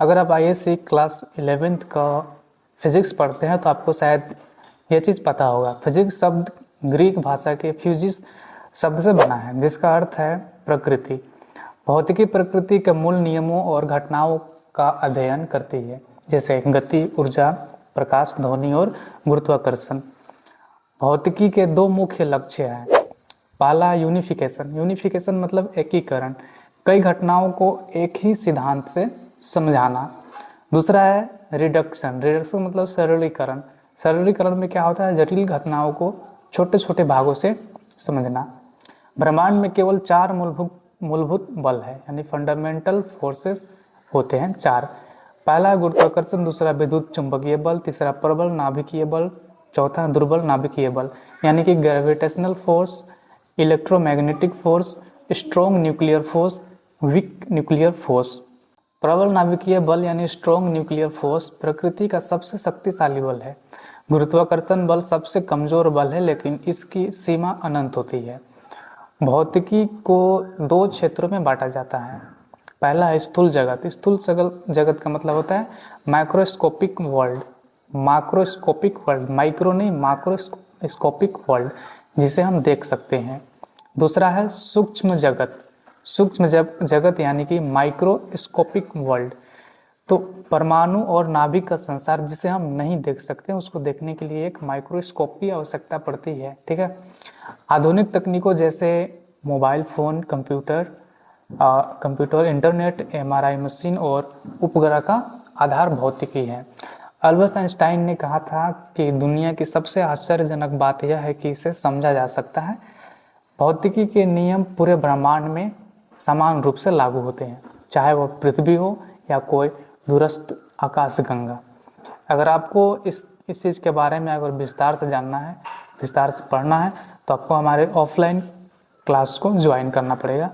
अगर आप ISC class 11th का फिजिक्स पढ़ते हैं तो आपको शायद ये चीज़ पता होगा। फिजिक्स शब्द ग्रीक भाषा के फ्यूजिस शब्द से बना है, जिसका अर्थ है प्रकृति। भौतिकी प्रकृति के मूल नियमों और घटनाओं का अध्ययन करती है, जैसे गति, ऊर्जा, प्रकाश, ध्वनि और गुरुत्वाकर्षण। भौतिकी के दो मुख्य लक्ष्य हैं। पहला यूनिफिकेशन। यूनिफिकेशन मतलब एकीकरण, कई घटनाओं को एक ही सिद्धांत से समझाना। दूसरा है रिडक्शन। रिडक्शन मतलब सरलीकरण। सरलीकरण में क्या होता है, जटिल घटनाओं को छोटे छोटे भागों से समझना। ब्रह्मांड में केवल 4 मूलभूत बल है, यानी फंडामेंटल फोर्सेस होते हैं 4। पहला गुरुत्वाकर्षण, दूसरा विद्युत चुंबकीय बल, तीसरा प्रबल नाभिकीय बल, चौथा दुर्बल नाभिकीय बल यानी कि gravitational force, electromagnetic force, strong nuclear force, weak nuclear force. प्रबल नाभिकीय बल यानी स्ट्रॉन्ग न्यूक्लियर फोर्स प्रकृति का सबसे शक्तिशाली बल है। गुरुत्वाकर्षण बल सबसे कमजोर बल है, लेकिन इसकी सीमा अनंत होती है। भौतिकी को 2 क्षेत्रों में बांटा जाता है। पहला है स्थूल जगत। स्थूल जगत का मतलब होता है microscopic world. Microscopic world, micro नहीं, माइक्रोस्कोपिक वर्ल्ड, जिसे हम देख सकते हैं। दूसरा है सूक्ष्म जगत। सूक्ष्म जगत यानी कि माइक्रोस्कोपिक वर्ल्ड। तो परमाणु और नाभिक का संसार जिसे हम नहीं देख सकते, उसको देखने के लिए एक माइक्रोस्कोप की आवश्यकता पड़ती है। ठीक है। आधुनिक तकनीकों जैसे mobile phone, computer, internet, MRI machine और उपग्रह का आधार भौतिकी है। अल्बर्ट आइंस्टाइन ने कहा था कि दुनिया की सबसे आश्चर्यजनक बात यह है कि इसे समझा जा सकता है। भौतिकी के नियम पूरे ब्रह्मांड में समान रूप से लागू होते हैं, चाहे वह पृथ्वी हो या कोई दूरस्थ आकाशगंगा। अगर आपको इस चीज़ के बारे में अगर विस्तार से जानना है, विस्तार से पढ़ना है, तो आपको हमारे ऑफलाइन क्लास को ज्वाइन करना पड़ेगा।